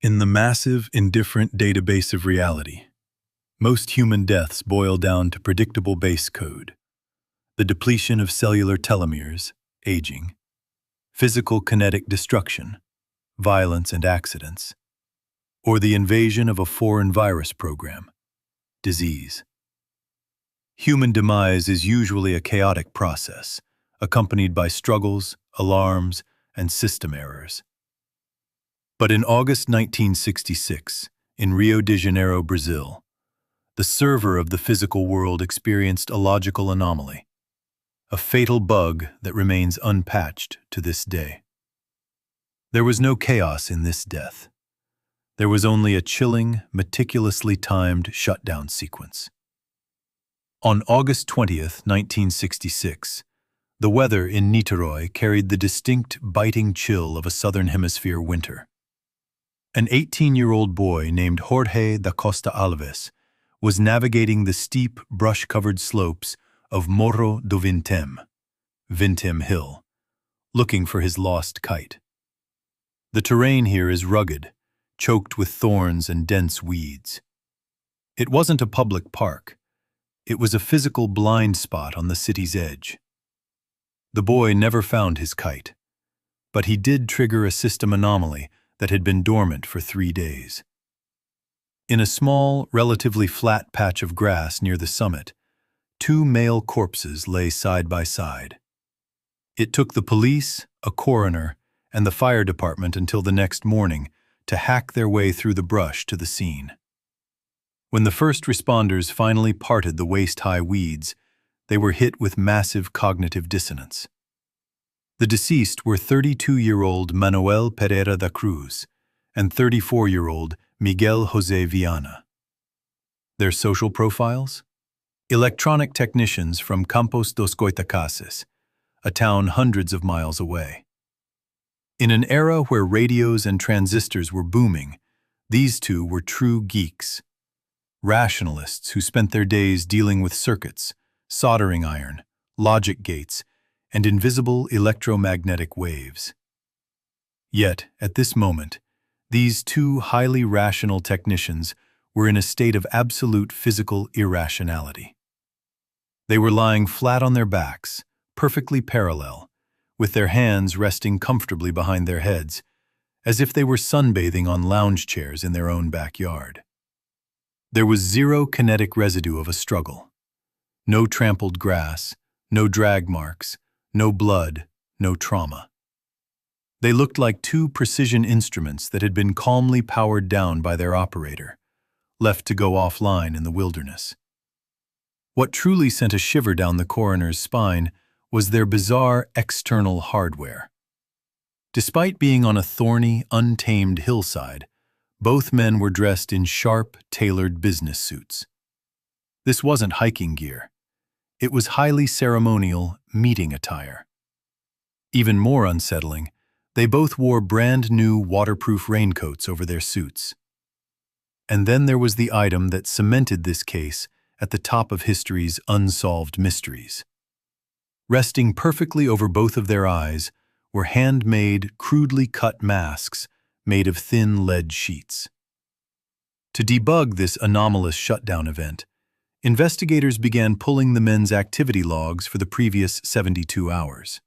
In the massive, indifferent database of reality, most human deaths boil down to predictable base code: the depletion of cellular telomeres, aging; physical kinetic destruction, violence and accidents; or the invasion of a foreign virus program, disease. Human demise is usually a chaotic process, accompanied by struggles, alarms, and system errors. But in August 1966, in Rio de Janeiro, Brazil, the server of the physical world experienced a logical anomaly, a fatal bug that remains unpatched to this day. There was no chaos in this death. There was only a chilling, meticulously timed shutdown sequence. On August 20th, 1966, the weather in Niterói carried the distinct, biting chill of a Southern Hemisphere winter. An 18-year-old boy named Jorge da Costa Alves was navigating the steep, brush-covered slopes of Morro do Vintém, Vintém Hill, looking for his lost kite. The terrain here is rugged, choked with thorns and dense weeds. It wasn't a public park. It was a physical blind spot on the city's edge. The boy never found his kite, but he did trigger a system anomaly that had been dormant for 3 days. In a small, relatively flat patch of grass near the summit, 2 male corpses lay side by side. It took the police, a coroner, and the fire department until the next morning to hack their way through the brush to the scene. When the first responders finally parted the waist-high weeds, they were hit with massive cognitive dissonance. The deceased were 32-year-old Manoel Pereira da Cruz and 34-year-old Miguel José Viana. Their social profiles? Electronic technicians from Campos dos Goitacazes, a town hundreds of miles away. In an era where radios and transistors were booming, these two were true geeks. Rationalists who spent their days dealing with circuits, soldering iron, logic gates, and invisible electromagnetic waves. Yet, at this moment, these two highly rational technicians were in a state of absolute physical irrationality. They were lying flat on their backs, perfectly parallel, with their hands resting comfortably behind their heads, as if they were sunbathing on lounge chairs in their own backyard. There was zero kinetic residue of a struggle. No trampled grass, no drag marks, no blood, no trauma. They looked like 2 precision instruments that had been calmly powered down by their operator, left to go offline in the wilderness. What truly sent a shiver down the coroner's spine was their bizarre external hardware. Despite being on a thorny, untamed hillside, both men were dressed in sharp, tailored business suits. This wasn't hiking gear. It was highly ceremonial meeting attire. Even more unsettling, they both wore brand-new waterproof raincoats over their suits. And then there was the item that cemented this case at the top of history's unsolved mysteries. Resting perfectly over both of their eyes were handmade, crudely cut masks made of thin lead sheets. To debug this anomalous shutdown event, investigators began pulling the men's activity logs for the previous 72 hours.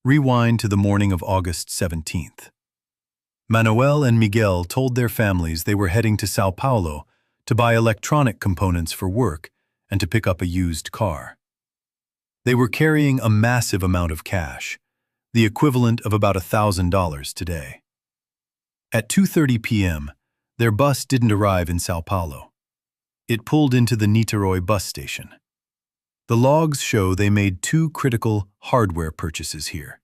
Rewind to the morning of August 17th. Manoel and Miguel told their families they were heading to São Paulo to buy electronic components for work and to pick up a used car. They were carrying a massive amount of cash, the equivalent of about $1,000 today. At 2:30 p.m., their bus didn't arrive in São Paulo. It pulled into the Niterói bus station. The logs show they made 2 critical hardware purchases here.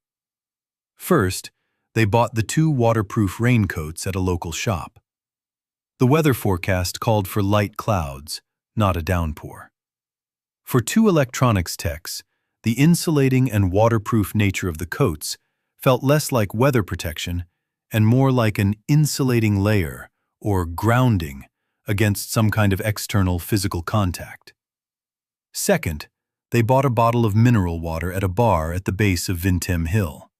First, they bought the 2 waterproof raincoats at a local shop. The weather forecast called for light clouds, not a downpour. For 2 electronics techs, the insulating and waterproof nature of the coats felt less like weather protection and more like an insulating layer, or grounding, against some kind of external physical contact. Second, they bought a bottle of mineral water at a bar at the base of Vintém Hill.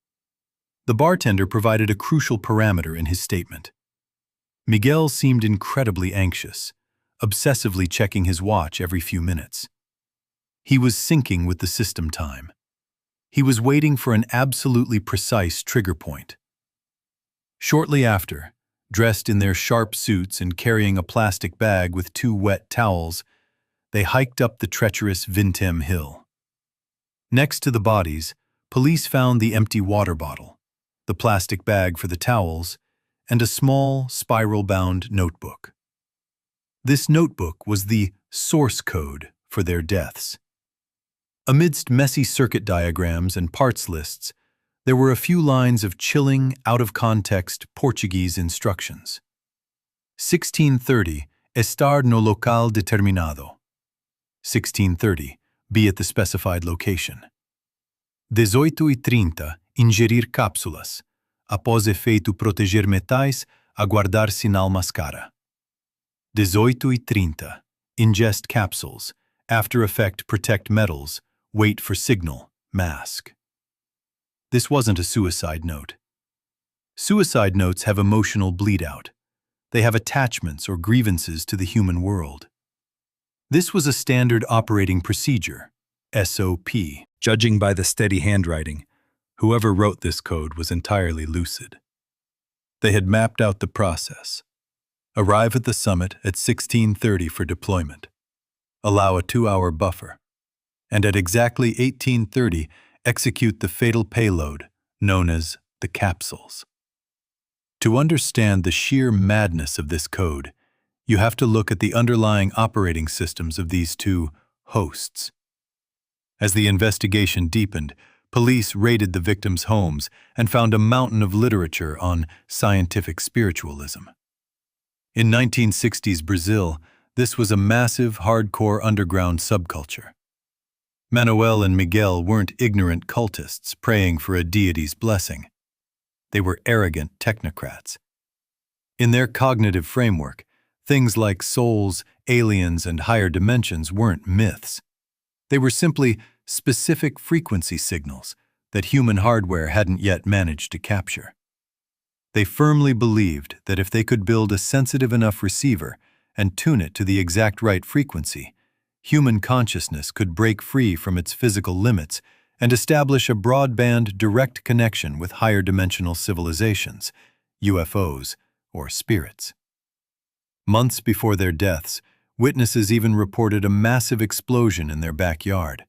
The bartender provided a crucial parameter in his statement. Miguel seemed incredibly anxious, obsessively checking his watch every few minutes. He was syncing with the system time. He was waiting for an absolutely precise trigger point. Shortly after, dressed in their sharp suits and carrying a plastic bag with 2 wet towels, they hiked up the treacherous Vintém hill. Next to the bodies, police found the empty water bottle, the plastic bag for the towels, and a small, spiral-bound notebook. This notebook was the source code for their deaths. Amidst messy circuit diagrams and parts lists, there were a few lines of chilling, out-of-context Portuguese instructions. 1630, estar no local determinado. 1630, be at the specified location. 18:30, ingerir cápsulas. Após efeito proteger metais, aguardar sinal mascara. 18:30, ingest capsules. After effect protect metals, wait for signal, mask. This wasn't a suicide note. Suicide notes have emotional bleed-out. They have attachments or grievances to the human world. This was a standard operating procedure, SOP. Judging by the steady handwriting, whoever wrote this code was entirely lucid. They had mapped out the process. Arrive at the summit at 16:30 for deployment. Allow a 2-hour buffer. And at exactly 18:30, execute the fatal payload, known as the capsules. To understand the sheer madness of this code, you have to look at the underlying operating systems of these 2 hosts. As the investigation deepened, police raided the victims' homes and found a mountain of literature on scientific spiritualism. In 1960s Brazil, this was a massive, hardcore underground subculture. Manoel and Miguel weren't ignorant cultists praying for a deity's blessing. They were arrogant technocrats. In their cognitive framework, things like souls, aliens, and higher dimensions weren't myths. They were simply specific frequency signals that human hardware hadn't yet managed to capture. They firmly believed that if they could build a sensitive enough receiver and tune it to the exact right frequency, human consciousness could break free from its physical limits and establish a broadband direct connection with higher dimensional civilizations, UFOs, or spirits. Months before their deaths, witnesses even reported a massive explosion in their backyard,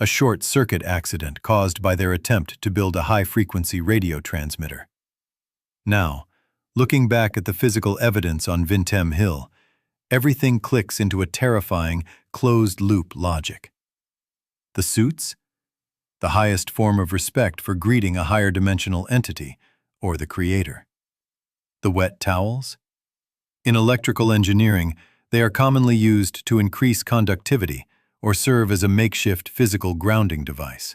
a short-circuit accident caused by their attempt to build a high-frequency radio transmitter. Now, looking back at the physical evidence on Vintém Hill, everything clicks into a terrifying, closed-loop logic. The suits? The highest form of respect for greeting a higher dimensional entity, or the creator. The wet towels? In electrical engineering, they are commonly used to increase conductivity or serve as a makeshift physical grounding device.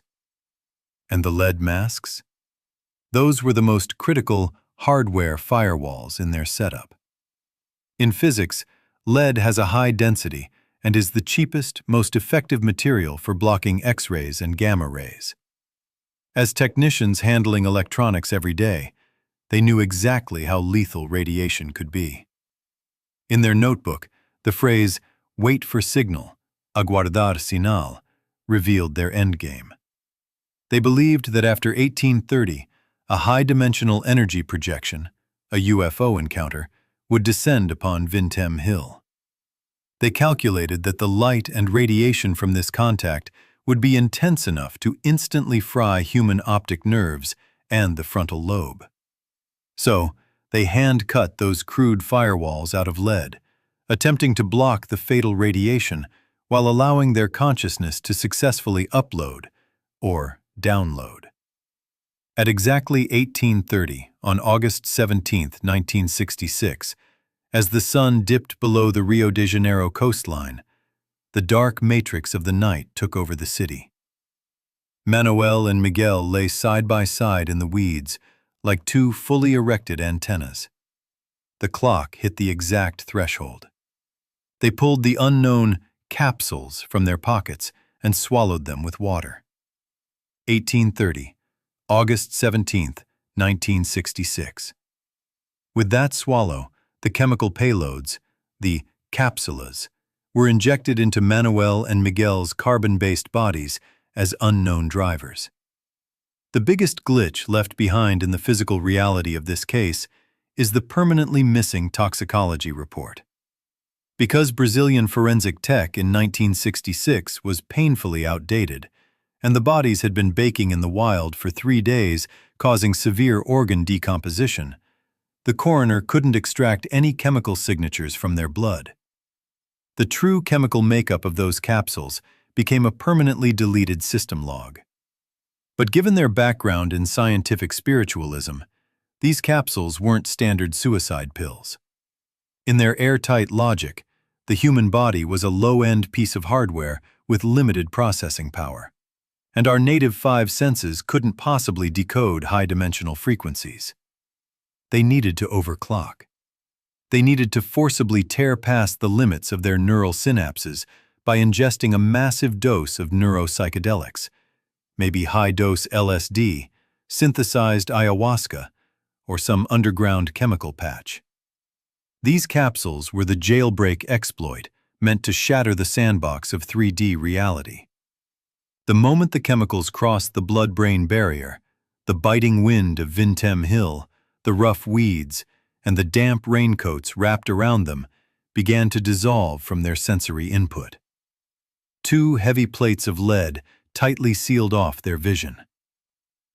And the lead masks? Those were the most critical hardware firewalls in their setup. In physics, lead has a high density and is the cheapest, most effective material for blocking X-rays and gamma rays. As technicians handling electronics every day, they knew exactly how lethal radiation could be. In their notebook, the phrase, "wait for signal," aguardar sinal, revealed their endgame. They believed that after 1830, a high-dimensional energy projection, a UFO encounter, would descend upon Vintém Hill. They calculated that the light and radiation from this contact would be intense enough to instantly fry human optic nerves and the frontal lobe. So, they hand-cut those crude firewalls out of lead, attempting to block the fatal radiation while allowing their consciousness to successfully upload, or download. At exactly 1830, on August 17, 1966, as the sun dipped below the Rio de Janeiro coastline, the dark matrix of the night took over the city. Manoel and Miguel lay side by side in the weeds, like 2 fully erected antennas. The clock hit the exact threshold. They pulled the unknown capsules from their pockets and swallowed them with water. 1830, August 17, 1966. With that swallow, The chemical payloads, the capsules, were injected into Manoel and Miguel's carbon-based bodies as unknown drivers. The biggest glitch left behind in the physical reality of this case is the permanently missing toxicology report. Because Brazilian forensic tech in 1966 was painfully outdated, and the bodies had been baking in the wild for 3 days, causing severe organ decomposition, the coroner couldn't extract any chemical signatures from their blood. The true chemical makeup of those capsules became a permanently deleted system log. But given their background in scientific spiritualism, these capsules weren't standard suicide pills. In their airtight logic, the human body was a low-end piece of hardware with limited processing power, and our native 5 senses couldn't possibly decode high-dimensional frequencies. They needed to overclock. They needed to forcibly tear past the limits of their neural synapses by ingesting a massive dose of neuropsychedelics, maybe high-dose LSD, synthesized ayahuasca, or some underground chemical patch. These capsules were the jailbreak exploit meant to shatter the sandbox of 3D reality. The moment the chemicals crossed the blood-brain barrier, the biting wind of Vintém Hill, the rough weeds, and the damp raincoats wrapped around them began to dissolve from their sensory input. 2 heavy plates of lead tightly sealed off their vision.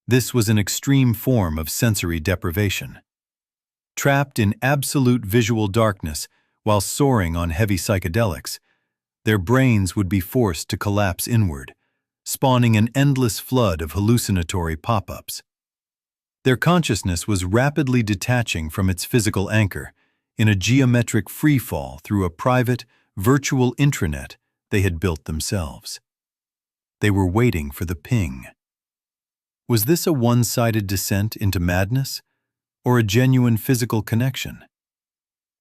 This was an extreme form of sensory deprivation. Trapped in absolute visual darkness while soaring on heavy psychedelics, their brains would be forced to collapse inward, spawning an endless flood of hallucinatory pop-ups. Their consciousness was rapidly detaching from its physical anchor in a geometric freefall through a private, virtual intranet they had built themselves. They were waiting for the ping. Was this a one-sided descent into madness, or a genuine physical connection?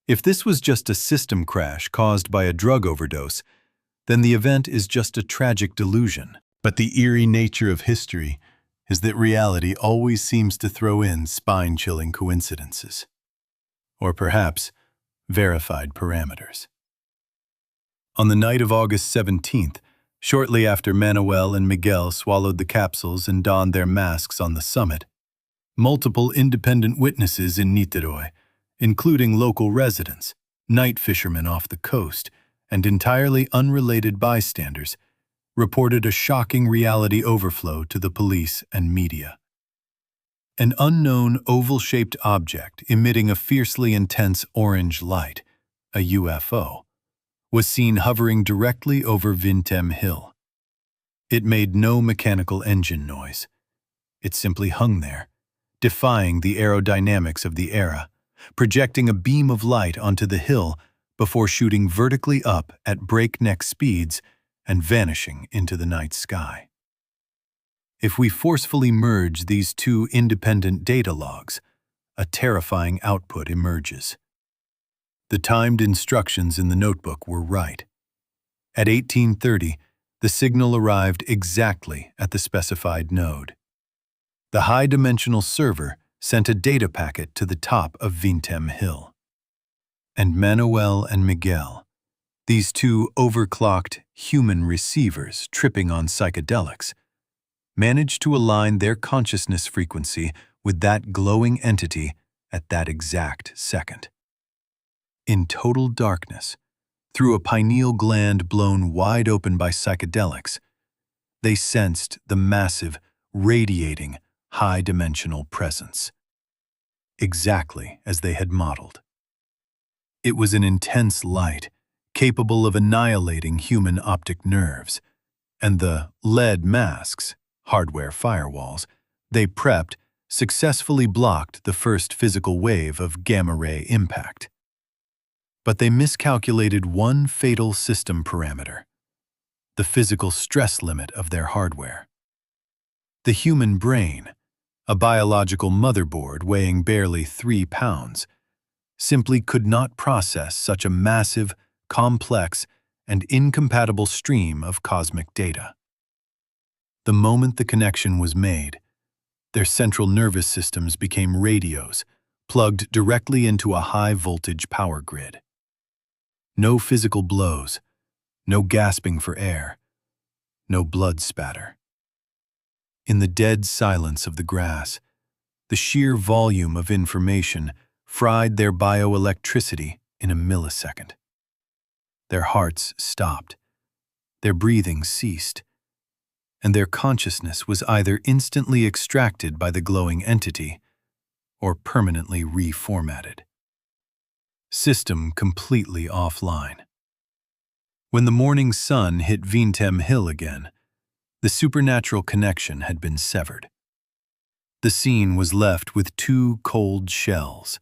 If this was just a system crash caused by a drug overdose, then the event is just a tragic delusion. But the eerie nature of history is that reality always seems to throw in spine-chilling coincidences. Or perhaps, verified parameters. On the night of August 17th, shortly after Manoel and Miguel swallowed the capsules and donned their masks on the summit, multiple independent witnesses in Niterói, including local residents, night fishermen off the coast, and entirely unrelated bystanders, reported a shocking reality overflow to the police and media. An unknown oval-shaped object emitting a fiercely intense orange light, a UFO, was seen hovering directly over Vintém Hill. It made no mechanical engine noise. It simply hung there, defying the aerodynamics of the era, projecting a beam of light onto the hill before shooting vertically up at breakneck speeds and vanishing into the night sky. If we forcefully merge these 2 independent data logs, a terrifying output emerges. The timed instructions in the notebook were right. At 1830, the signal arrived exactly at the specified node. The high-dimensional server sent a data packet to the top of Vintém Hill. And Manoel and Miguel, these 2 overclocked human receivers tripping on psychedelics, managed to align their consciousness frequency with that glowing entity at that exact second. In total darkness, through a pineal gland blown wide open by psychedelics, they sensed the massive, radiating, high-dimensional presence, exactly as they had modeled. It was an intense light, capable of annihilating human optic nerves, and the lead masks, hardware firewalls, they prepped successfully blocked the first physical wave of gamma-ray impact. But they miscalculated one fatal system parameter: the physical stress limit of their hardware. The human brain, a biological motherboard weighing barely 3 pounds, simply could not process such a massive, complex, and incompatible stream of cosmic data. The moment the connection was made, their central nervous systems became radios, plugged directly into a high-voltage power grid. No physical blows, no gasping for air, no blood spatter. In the dead silence of the grass, the sheer volume of information fried their bioelectricity in a millisecond. Their hearts stopped, their breathing ceased, and their consciousness was either instantly extracted by the glowing entity or permanently reformatted. System completely offline. When the morning sun hit Vintém Hill again, the supernatural connection had been severed. The scene was left with 2 cold shells,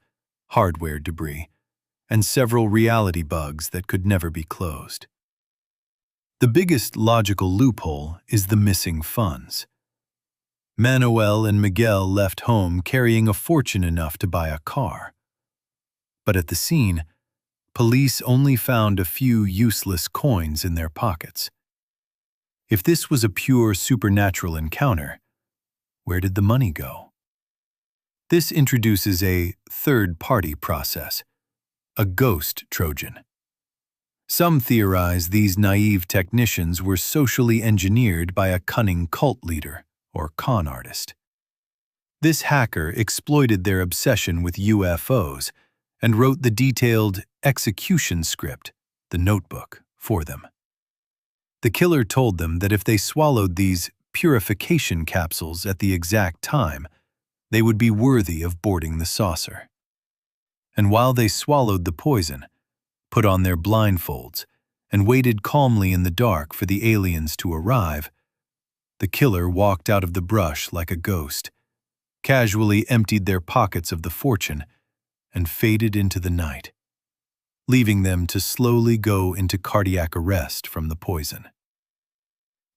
hardware debris, and several reality bugs that could never be closed. The biggest logical loophole is the missing funds. Manoel and Miguel left home carrying a fortune enough to buy a car. But at the scene, police only found a few useless coins in their pockets. If this was a pure supernatural encounter, where did the money go? This introduces a third-party process, a ghost Trojan. Some theorize these naive technicians were socially engineered by a cunning cult leader or con artist. This hacker exploited their obsession with UFOs and wrote the detailed execution script, the notebook, for them. The killer told them that if they swallowed these purification capsules at the exact time, they would be worthy of boarding the saucer. And while they swallowed the poison, put on their blindfolds, and waited calmly in the dark for the aliens to arrive, the killer walked out of the brush like a ghost, casually emptied their pockets of the fortune, and faded into the night, leaving them to slowly go into cardiac arrest from the poison.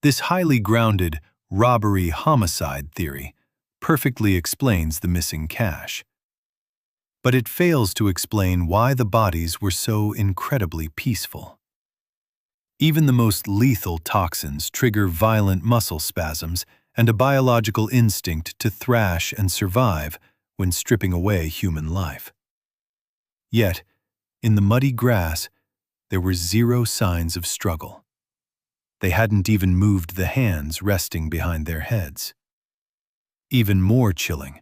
This highly grounded robbery homicide theory perfectly explains the missing cash. But it fails to explain why the bodies were so incredibly peaceful. Even the most lethal toxins trigger violent muscle spasms and a biological instinct to thrash and survive when stripping away human life. Yet, in the muddy grass, there were 0 signs of struggle. They hadn't even moved the hands resting behind their heads. Even more chilling,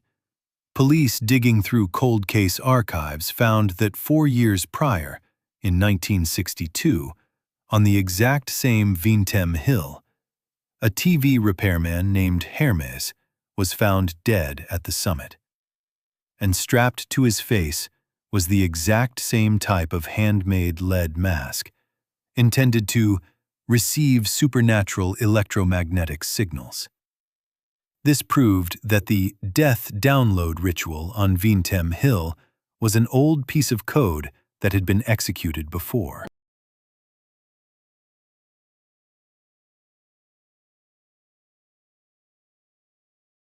police digging through cold case archives found that 4 years prior, in 1962, on the exact same Vintém Hill, a TV repairman named Hermes was found dead at the summit. And strapped to his face was the exact same type of handmade lead mask, intended to receive supernatural electromagnetic signals. This proved that the death download ritual on Vintém Hill was an old piece of code that had been executed before.